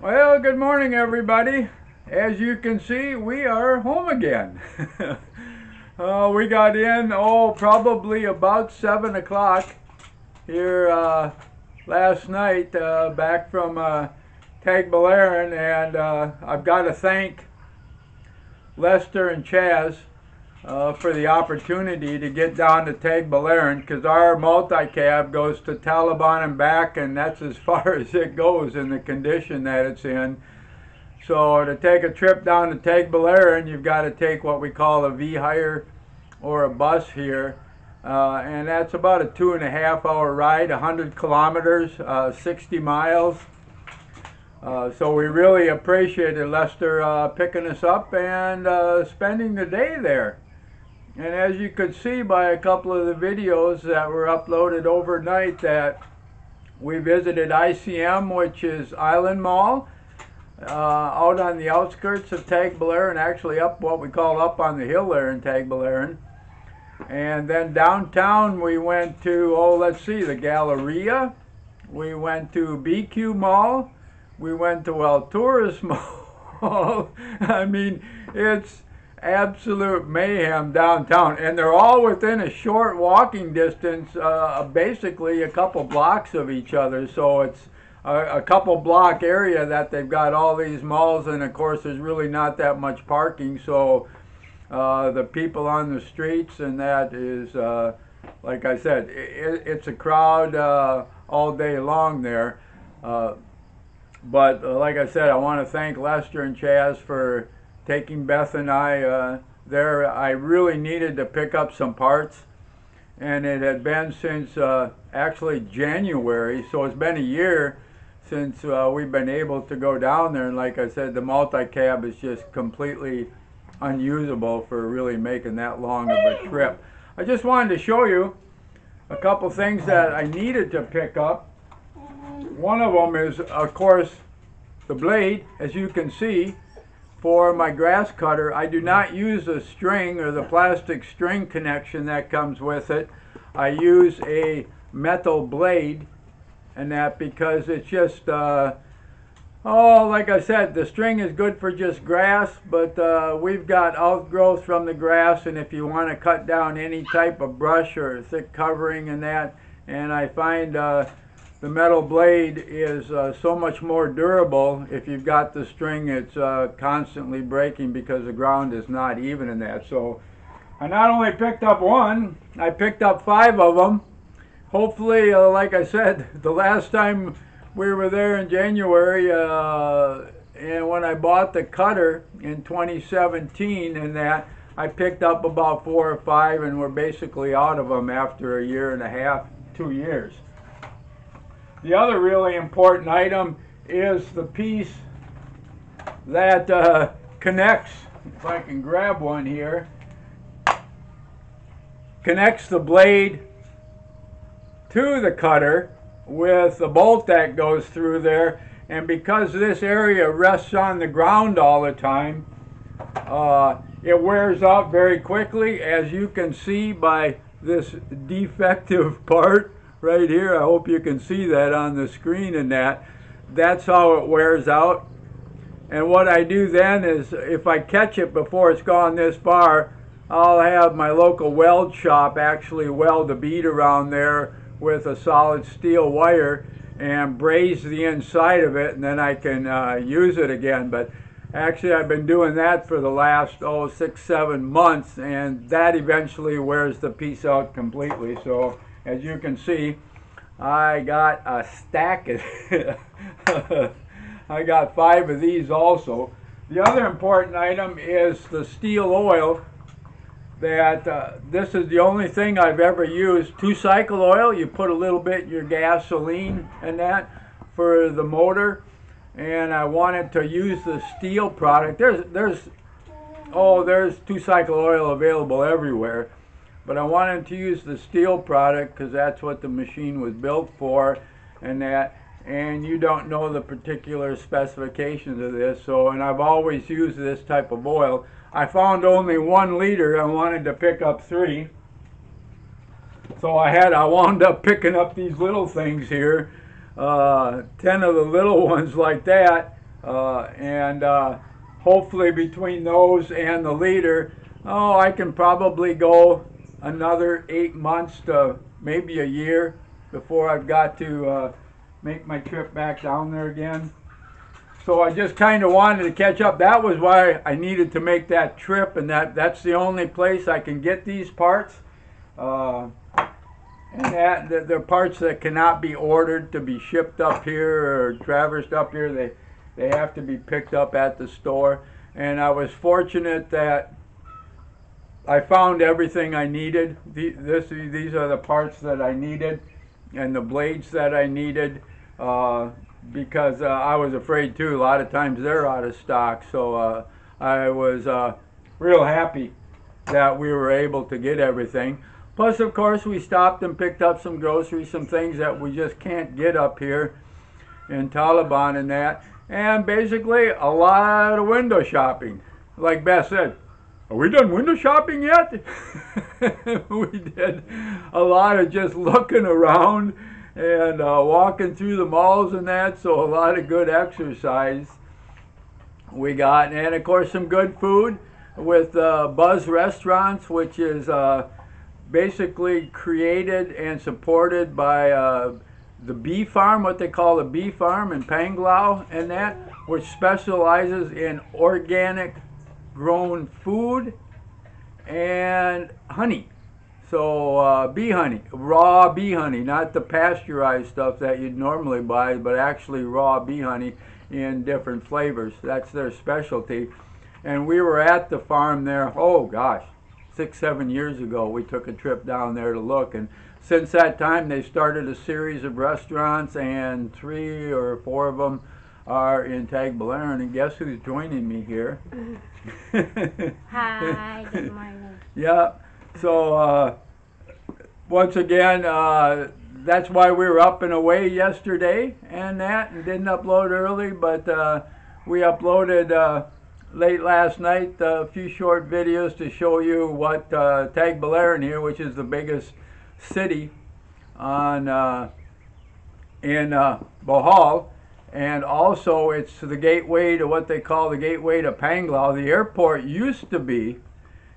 Well, good morning, everybody. As you can see, we are home again. We got in, probably about 7 o'clock here last night, back from Tagbilaran, and I've got to thank Lester and Chaz for the opportunity to get down to Tagbilaran, because our multi-cab goes to Taliban and back, and that's as far as it goes in the condition that it's in. So to take a trip down to Tagbilaran, you've got to take what we call a V-hire or a bus here, and that's about a 2.5 hour ride, 100 kilometers, 60 miles. So we really appreciated Lester picking us up and spending the day there. And as you could see by a couple of the videos that were uploaded overnight, that we visited ICM, which is Island Mall, out on the outskirts of Tagbilaran, actually up what we call up on the hill there in Tagbilaran. And then downtown we went to, the Galleria, we went to BQ Mall, we went to El Tourist Mall. I mean, it's absolute mayhem downtown, and they're all within a short walking distance, basically a couple blocks of each other. So it's a couple block area that they've got all these malls, and of course there's really not that much parking, so the people on the streets, and that is, like I said, it's a crowd all day long there. But like I said, I want to thank Lester and Chaz for taking Beth and I there. I really needed to pick up some parts, and it had been since actually January, so it's been a year since we've been able to go down there. And like I said, the multi-cab is just completely unusable for really making that long of a trip. I just wanted to show you a couple things that I needed to pick up. One of them is, of course, the blade. As you can see, for my grass cutter, I do not use a string or the plastic string connection that comes with it. I use a metal blade, and that because it's just, like I said, the string is good for just grass, but we've got outgrowth from the grass, and if you want to cut down any type of brush or thick covering and that, and I find the metal blade is so much more durable. If you've got the string, it's constantly breaking because the ground is not even in that. So I not only picked up one, I picked up 5 of them. Hopefully, like I said, the last time we were there in January, and when I bought the cutter in 2017 and that, I picked up about 4 or 5, and we're basically out of them after 1.5 to 2 years. The other really important item is the piece that connects, if I can grab one here, connects the blade to the cutter with the bolt that goes through there. And because this area rests on the ground all the time, it wears out very quickly, as you can see by this defective part right here. I hope you can see that on the screen, and that's how it wears out. And what I do then is, if I catch it before it's gone this far, I'll have my local weld shop actually weld a bead around there with a solid steel wire and braze the inside of it, and then I can use it again. But actually I've been doing that for the last 6-7 months, and that eventually wears the piece out completely. So as you can see, I got a stack of I got 5 of these also. The other important item is the steel oil. That this is the only thing I've ever used. 2-cycle oil, you put a little bit in your gasoline and that for the motor, and I wanted to use the steel product. There's 2-cycle oil available everywhere, but I wanted to use the steel product because that's what the machine was built for, and you don't know the particular specifications of this. So, and I've always used this type of oil. I found only 1 liter. I wanted to pick up 3, so I wound up picking up these little things here, 10 of the little ones like that. and hopefully between those and the leader, oh, I can probably go another 8 months to maybe a year before I've got to make my trip back down there again. So I just kind of wanted to catch up. That was why I needed to make that trip, and that's the only place I can get these parts. And they're parts that cannot be ordered to be shipped up here or traversed up here. They have to be picked up at the store. And I was fortunate that I found everything I needed. These are the parts that I needed, and the blades that I needed. Because I was afraid too, a lot of times they're out of stock, so I was real happy that we were able to get everything. Plus, of course, we stopped and picked up some groceries, some things that we just can't get up here in Taliban and that. And basically, a lot of window shopping. Like Beth said, are we done window shopping yet? We did a lot of just looking around and walking through the malls and that, so a lot of good exercise we got. And of course some good food with Buzz Restaurants, which is basically created and supported by the bee farm, what they call the bee farm in Panglao and that, which specializes in organic grown food and honey. So bee honey, raw bee honey, not the pasteurized stuff that you'd normally buy, but actually raw bee honey in different flavors. That's their specialty. And we were at the farm there, oh gosh, 6-7 years ago. We took a trip down there to look, and since that time they started a series of restaurants, and 3 or 4 of them are in Tagbilaran. And guess who's joining me here? Hi, good morning. Yeah. So once again, that's why we were up and away yesterday and that, and didn't upload early, but we uploaded late last night a few short videos to show you what Tagbilaran here, which is the biggest city on in Bohol, and also it's the gateway to what they call the gateway to Panglao. The airport used to be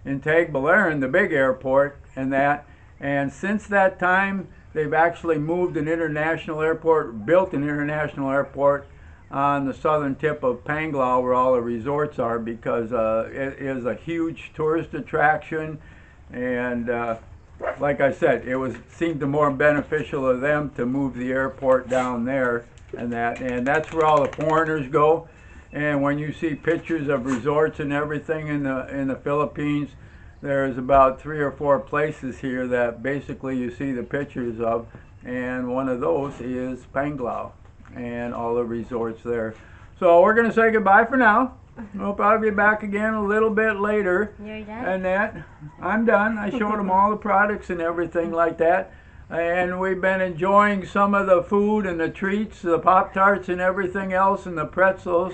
in Tagbilaran, the big airport and that, and since that time they've actually moved an international airport, built an international airport on the southern tip of Panglao where all the resorts are, because it is a huge tourist attraction. And like I said, it seemed more beneficial to them to move the airport down there and that's where all the foreigners go. And when you see pictures of resorts and everything in the Philippines, there's about 3 or 4 places here that basically you see the pictures of, and one of those is Panglao and all the resorts there. So we're going to say goodbye for now. We'll probably be back again a little bit later. You're done? And that, I'm done. I showed them all the products and everything like that. And we've been enjoying some of the food and the treats, the Pop-Tarts and everything else, and the pretzels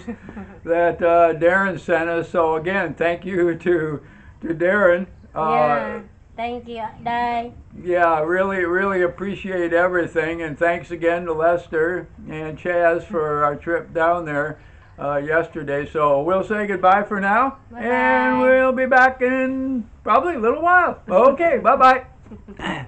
that Darren sent us. So again, thank you to Darren. Yeah, thank you, Dad. Yeah, really appreciate everything. And thanks again to Lester and Chaz for our trip down there yesterday. So we'll say goodbye for now. Bye-bye. And we'll be back in probably a little while. Okay, bye-bye.